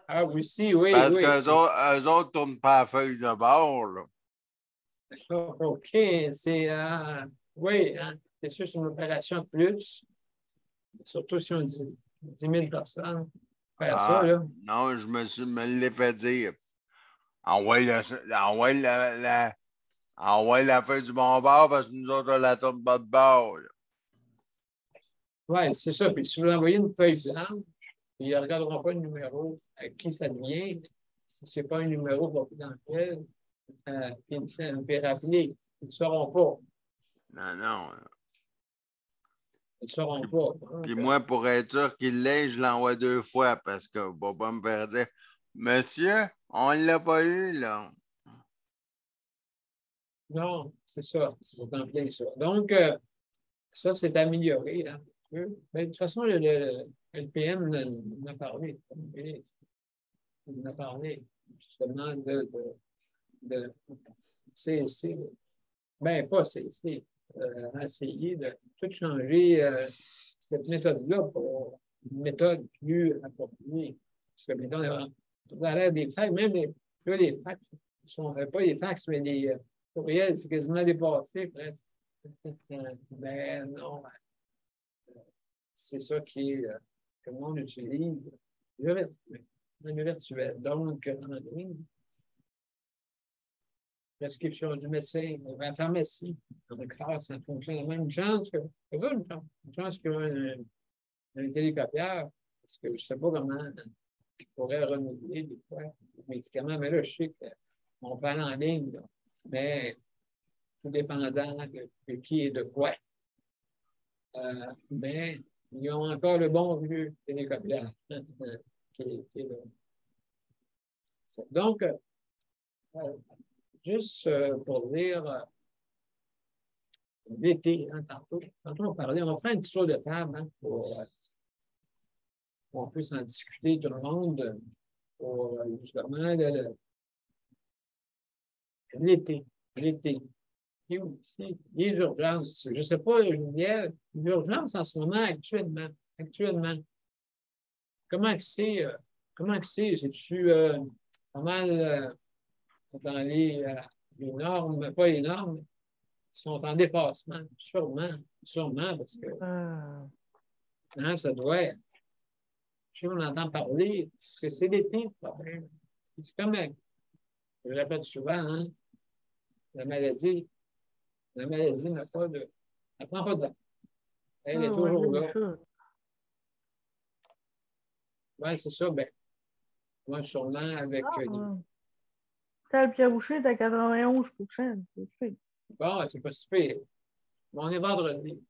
Ah oui, si, oui. Parce qu'eux autres ne tournent pas la feuille de bord. Là. OK, c'est oui, hein, c'est sûr, c'est une opération de plus. Surtout si on dit 10 000 personnes faire ça, là. Non, me l'ai fait dire. Envoie la feuille du bon bord parce que nous autres, on la tourne pas de bord. Oui, c'est ça. Puis si vous envoyez une feuille blanche, ils ne regarderont pas le numéro à qui ça devient. Si ce n'est pas un numéro confidentiel, puis rappeler, ils ne sauront pas. Non. Ils ne sauront pas. Puis moi, pour être sûr qu'il l'ait, je l'envoie 2 fois parce que ne va pas me faire dire Monsieur, on ne l'a pas eu, là. Non, c'est ça. C'est en plein ça. Donc, ça, c'est amélioré. Hein. Mais de toute façon, le PM en a parlé. Il en a parlé justement de CSC. Ben, pas CSC. Essayer de tout changer cette méthode-là pour une méthode plus appropriée. Parce que, mettons, on a l'air des fax, même les fax, ne sont pas les fax, mais les courriels, c'est quasiment dépassé presque. Ben non. C'est ça que le monde utilise. Le virtuel. Donc, en ligne, prescription du médecin, la pharmacie, ça fonctionne la même chance que. C'est pas une chance qu'un télécopieur, parce que je ne sais pas comment il pourrait renouveler des fois les médicaments, mais là, je sais qu'on parle en ligne, là, mais tout dépendant de qui et de quoi. Mais ils ont encore le bon vieux télécopieur qui est là. Donc, juste pour dire l'été, hein, tantôt on parlait, on va faire un petit tour de table hein, pour qu'on puisse en discuter tout le monde pour justement l'été. Et aussi, les urgences. Je ne sais pas, Juliette, l'urgence en ce moment, actuellement. comment que c'est? Comment que c'est? C'est-tu pas mal dans les normes, pas les normes, ils sont en dépassement, sûrement, parce que hein, ça doit être. Si on entend parler, que c'est l'été, le problème. C'est comme, je le répète souvent, hein, la maladie n'a pas de. Elle prend pas de date. Elle est toujours là. Oui, c'est ça. Ben, moi, sûrement avec. Le Pierre Boucher est à 91 %. Bon, c'est pas si pire. Mais on est vendredi.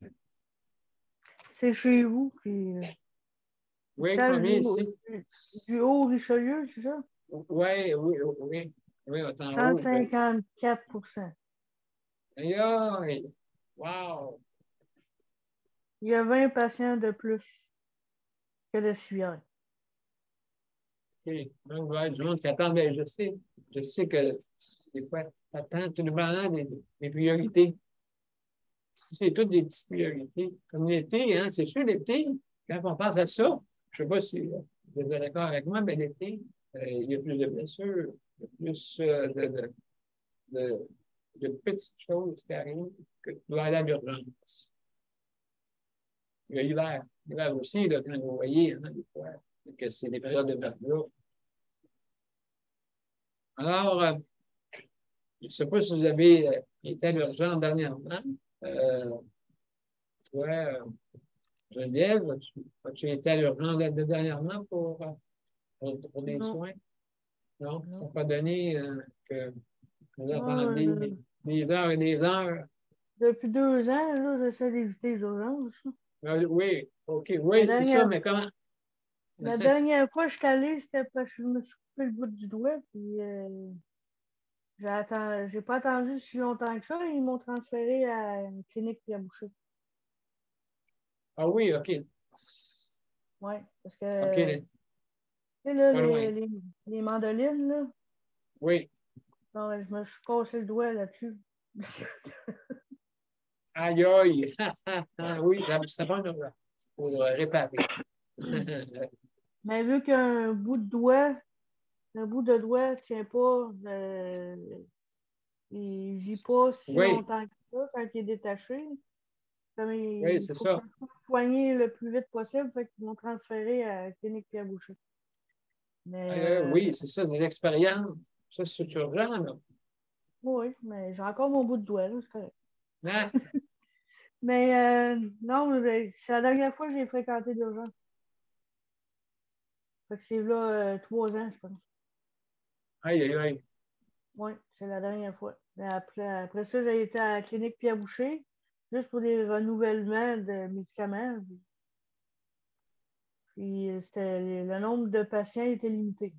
C'est chez vous. Puis, oui, combien ici? Du Haut-Richelieu, c'est ça? Oui. Oui, on est en 154 %. Aïe, aïe! Wow! Il y a 20 patients de plus que de civière. OK. Donc, il va y avoir du monde qui attend. Mais je sais que des fois, tu attends tout le temps des priorités. C'est toutes des petites priorités. Comme l'été, hein, c'est sûr, l'été, quand on pense à ça, je ne sais pas si vous êtes d'accord avec moi, mais l'été, il y a plus de blessures, il y a plus de petites choses qui arrivent que tu dois aller à l'urgence. Il y a l'hiver. L'hiver aussi, là, quand vous voyez, hein, des fois, que c'est des périodes de verglas. Alors, je ne sais pas si vous avez été à l'urgence dernièrement. Toi, Geneviève, as-tu été à l'urgence dernièrement pour des soins? Non? Ça n'a pas donné que vous attendez des heures et des heures? Depuis 2 ans, là, j'essaie d'éviter les urgences. Oui, OK. Oui, c'est ça, mais comment? La dernière fois que je suis allée, c'était parce que je me suis coupé le bout du doigt, puis j'ai pas attendu si longtemps que ça. Ils m'ont transféré à une clinique Pierre Boucher. Ah oui, OK. Oui, parce que OK. tu sais, là, les mandolines, là. Oui. Non, je me suis cassé le doigt là-dessus. Aïe, aïe! Oui, ça va pour réparer. Mais vu qu'un bout de doigt ne tient pas, il vit pas si longtemps que ça quand il est détaché. Comme oui, c'est ça. Il faut soigner le plus vite possible, fait qu'ils m'ont transféré à la clinique Pierre Boucher. Mais, oui, c'est ça, de l'expérience. Ça, c'est urgent, là. Oui, mais j'ai encore mon bout de doigt, là, c'est correct. Hein? Mais non, c'est la dernière fois que j'ai fréquenté l'urgence. Fait que c'est là 3 ans, je pense. Aïe, aïe, aïe. Oui, c'est la dernière fois. Mais après ça, j'ai été à la clinique Pierre Boucher, juste pour des renouvellements de médicaments. Puis le nombre de patients était limité.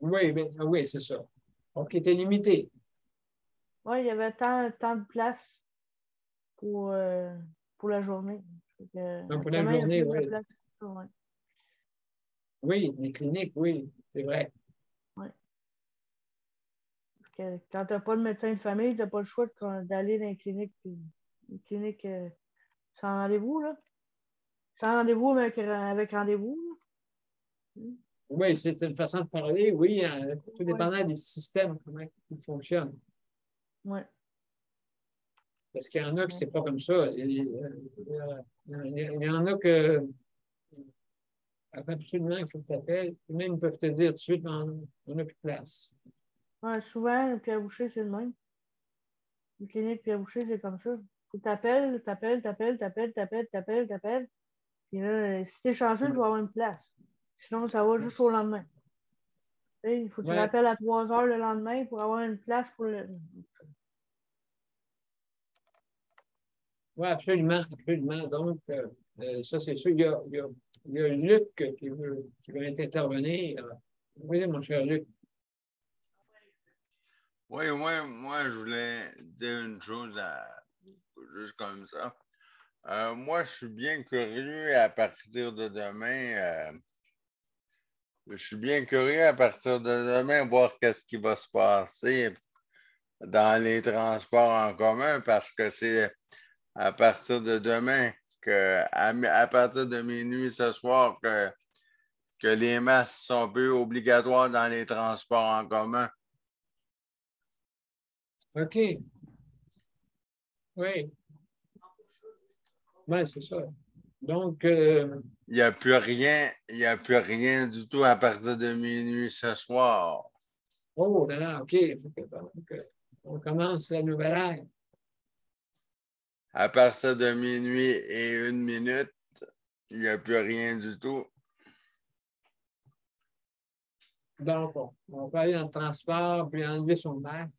Oui, c'est ça. Donc, il était limité. Oui, il y avait tant de place pour la journée. Donc, pour la journée, oui. Ouais. Oui, les cliniques, oui, c'est vrai. Oui. Quand tu n'as pas de médecin de famille, tu n'as pas le choix d'aller dans une clinique sans rendez-vous, là. Sans rendez-vous, avec rendez-vous. Oui, c'est une façon de parler, oui, tout dépendant des systèmes, comment ils fonctionnent. Oui. Parce qu'il y en a qui c'est pas comme ça. Il y en a que absolument il faut que tu appelles. Même ils peuvent te dire tout de suite, on n'a plus de place. Ouais, souvent, Pierre Boucher, c'est le même. Une clinique Pierre Boucher, c'est comme ça. Faut que t'appelles. Puis là, si t'es chanceux, tu vas avoir une place. Sinon, ça va juste au lendemain. Il faut que tu rappelles à 3 heures le lendemain pour avoir une place pour le. Oui, absolument, absolument. Donc, ça, c'est sûr. Il y a Luc qui veut intervenir. Oui, mon cher Luc. Oui, moi, je voulais dire une chose juste comme ça. Moi, je suis bien curieux à partir de demain. Je suis bien curieux à partir de demain voir qu'est-ce qui va se passer dans les transports en commun parce que c'est à partir de demain à partir de minuit ce soir que les masques sont plus obligatoires dans les transports en commun. OK. Oui. Oui, c'est ça. Donc, il n'y a plus rien du tout à partir de minuit ce soir. Oh, là, OK. Donc, on commence la nouvelle ère. À partir de minuit et 1 minute, il n'y a plus rien du tout. Donc, on peut aller dans le transport puis enlever son masque.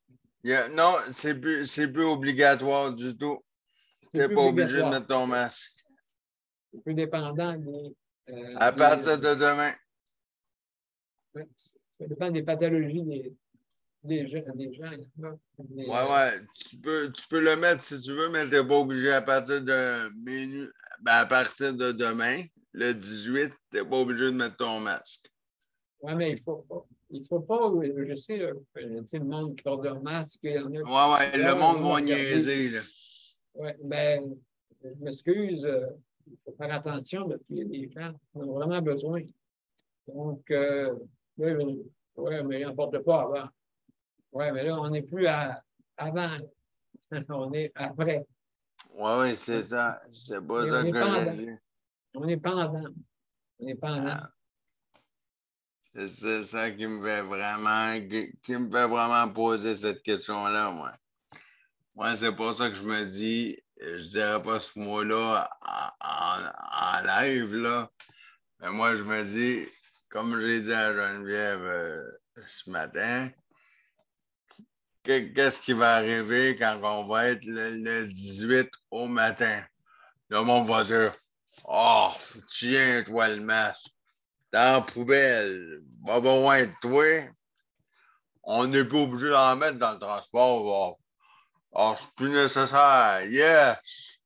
Non, c'est plus obligatoire du tout. Tu n'es pas obligé de mettre ton masque. C'est plus dépendant des... à partir de demain. Ça dépend des pathologies des gens. Ouais. Tu peux le mettre si tu veux, mais tu n'es pas obligé à partir de minuit. Ben, à partir de demain, le 18, tu n'es pas obligé de mettre ton masque. Oui, mais il faut pas, je sais, là, le monde qui porte leur masque, il y en a. Ouais, le monde va niaiser, là. Oui, ben, je m'excuse, il faut faire attention parce qu'il y a des gens qui en ont vraiment besoin. Donc, oui, mais ils n'en portent pas avant. Oui, mais là, on n'est plus avant. On est après. Oui, c'est ça. C'est pas ça que je dis. On est pendant. On est pendant. C'est ça qui me fait vraiment poser cette question-là, moi. Moi, c'est pour ça que je me dis, je dirais pas ce mot-là en live, là. Mais moi, je me dis, comme j'ai dit à Geneviève ce matin, qu'est-ce qui va arriver quand on va être le 18 au matin? Le monde va dire, oh, tiens, toi, le masque. Dans la poubelle, pas besoin de toi. On n'est pas obligé d'en mettre dans le transport. Oh, c'est plus nécessaire. Yes!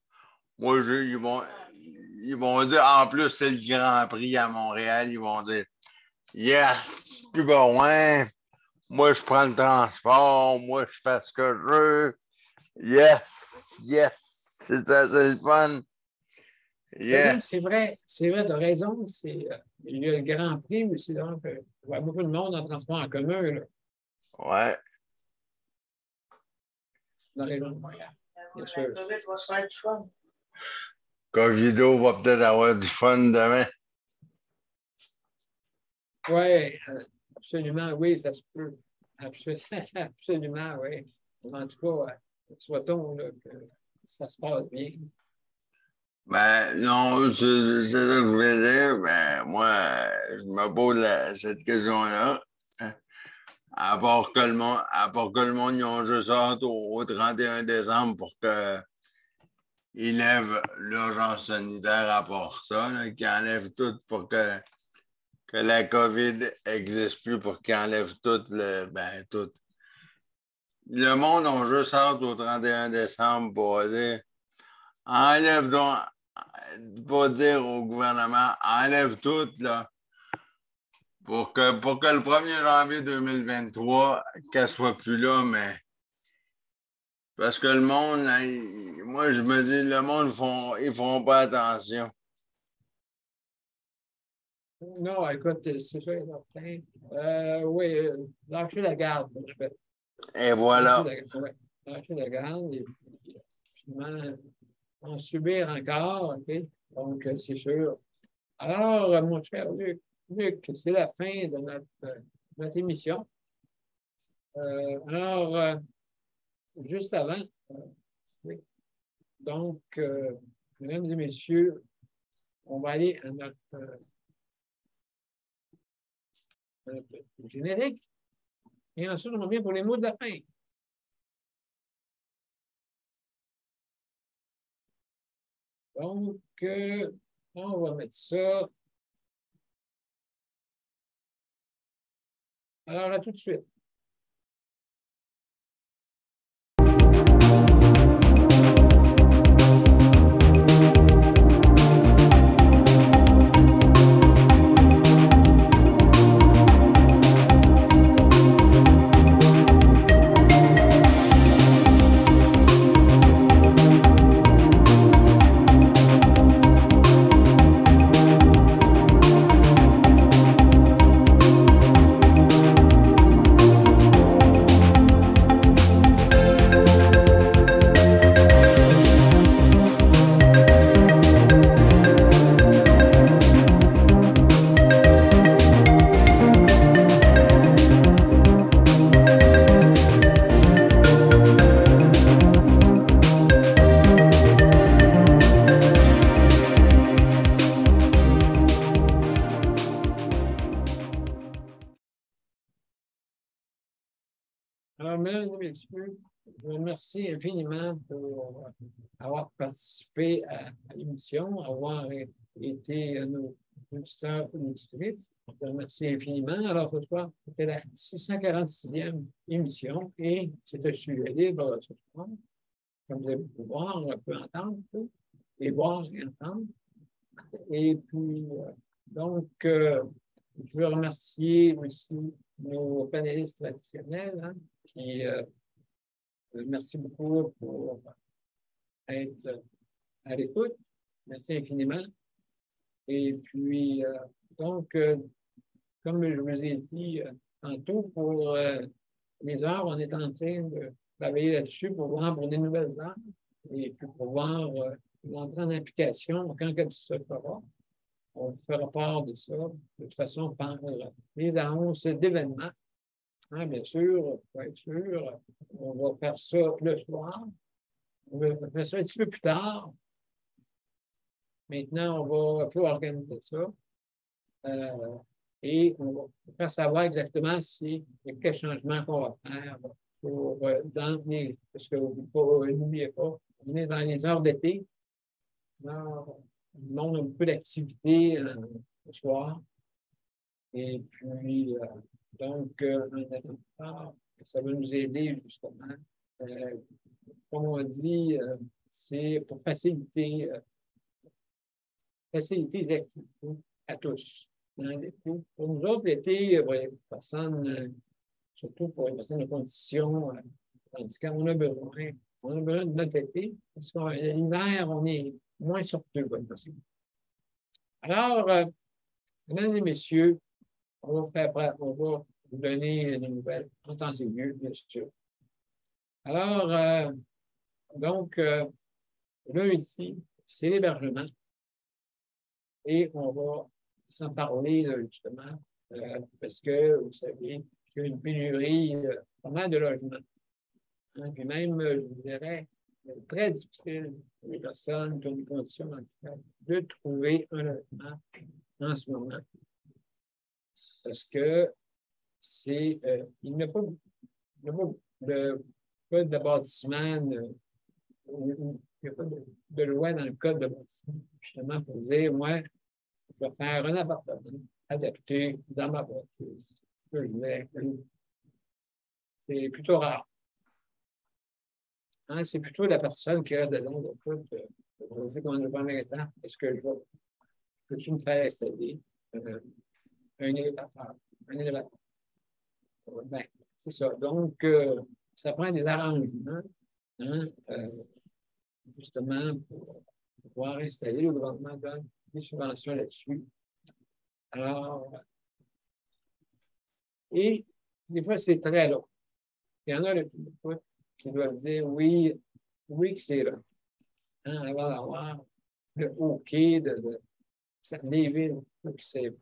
Moi, ils vont dire, en plus, c'est le Grand Prix à Montréal. Ils vont dire, yes, plus besoin. Moi, je prends le transport. Moi, je fais ce que je veux. Yes! C'est le fun. Yes. C'est vrai, tu as raison. Il y a le Grand Prix, mais c'est donc il y a beaucoup de monde en transport en commun. Là. Ouais. Dans les régions de Montréal. Bien sûr. COVID va se faire du fun. Covido va peut-être avoir du fun demain. Oui, absolument, oui, ça se peut. Absolument, oui. En tout cas, souhaitons que ça se passe bien. Ben non, c'est ça que je voulais dire. Ben moi, je me pose cette question-là. À part que le monde, ils ont juste hâte au 31 décembre pour qu'ils lèvent l'urgence sanitaire à part ça, qu'ils enlèvent tout pour que la COVID n'existe plus, pour qu'ils enlèvent tout tout. Le monde a juste hâte au 31 décembre pour dire enlève donc, pas dire au gouvernement, enlève tout, là, pour que le 1er janvier 2023, qu'elle soit plus là, mais parce que le monde, moi, je me dis, le monde, ils font pas attention. Non, écoute, c'est ça, certain. Oui, lâchez la garde, je fais. Et voilà. Lâchez la garde, et puis, finalement, en subir encore, OK? Donc, c'est sûr. Alors, mon cher Luc, c'est la fin de notre émission. Alors, juste avant, oui. Donc, mesdames et messieurs, on va aller à notre générique. Et ensuite, on revient pour les mots de la fin. Donc, on va mettre ça. Alors, à tout de suite. Alors, mesdames et messieurs, je vous remercie infiniment pour avoir participé à l'émission, avoir été nos auditeurs et auditrices. Je vous remercie infiniment. Alors, ce soir, c'était la 646e émission et c'est un sujet libre ce soir. Comme vous allez pouvoir, on peut entendre, et voir et entendre. Et puis, donc, je veux remercier aussi nos panélistes traditionnels, hein, qui merci beaucoup pour être à l'écoute. Merci infiniment. Et puis, donc, comme je vous ai dit tantôt, pour les heures, on est en train de travailler là-dessus pour voir pour des nouvelles heures et puis pour voir l'entrée en application quand tout ça fera. On fera part de ça, de toute façon, par les annonces d'événements. Hein, bien sûr, pour être sûr, on va faire ça le soir. On va faire ça un petit peu plus tard. Maintenant, on va organiser ça. Et on va faire savoir exactement quel changement qu'on va faire pour parce que n'oubliez pas, on est dans les heures d'été. Alors, le monde a un peu d'activité le soir. Et puis, donc, ça va nous aider justement. Comme on dit, c'est pour faciliter les activités à tous. Pour nous autres, l'été, surtout pour les personnes de condition handicap, on a besoin de notre été, parce qu'en l'hiver, on est moins sorteux, comme possible. Alors, mesdames et messieurs, on va vous donner des nouvelles en temps et lieu, bien sûr. Alors, donc, lundi, c'est l'hébergement. Et on va s'en parler, justement, parce que, vous savez, il y a une pénurie, pas mal de logements. Hein, puis même, je vous dirais, très difficile pour les personnes qui ont des conditions handicap de trouver un logement en ce moment. Parce que il n'y a pas de bâtiment, il n'y a pas de loi dans le code de bâtiment, justement pour dire, moi, je vais faire un appartement adapté dans ma bâtisse. C'est plutôt rare. Hein, c'est plutôt la personne qui reste dedans, on dit qu'on a pas mal de temps, est-ce que peux-tu me faire installer un élévateur? Ben, c'est ça. Donc, ça prend des arrangements, hein, justement, pour pouvoir installer. Le gouvernement donne des subventions là-dessus. Alors, et des fois, c'est très long. Il y en a des fois qui doivent dire oui que c'est là. Hein, avant d'avoir le OK de les villes,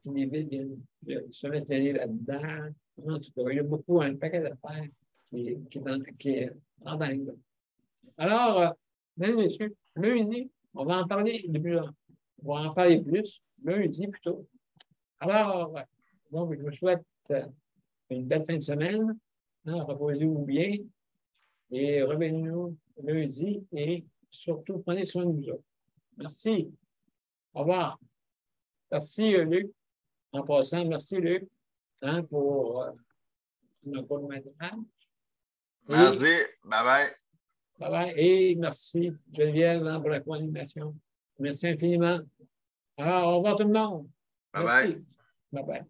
les villes viennent se mettre là-dedans. En tout cas, il y a beaucoup, un paquet d'affaires qui est en dingue. Alors, mesdames et messieurs, lundi, on va en parler de plus. On va en parler plus, lundi plutôt. Alors, donc, je vous souhaite une belle fin de semaine. Hein, reposez-vous bien et revenez-nous lundi et surtout, prenez soin de vous autres. Merci. Au revoir. Merci, Luc. En passant, merci, Luc, hein, pour le matériel. Merci. Bye-bye. Bye-bye. Et merci, Geneviève, hein, pour la co-animation. Merci infiniment. Alors, au revoir tout le monde. Bye-bye. Bye-bye.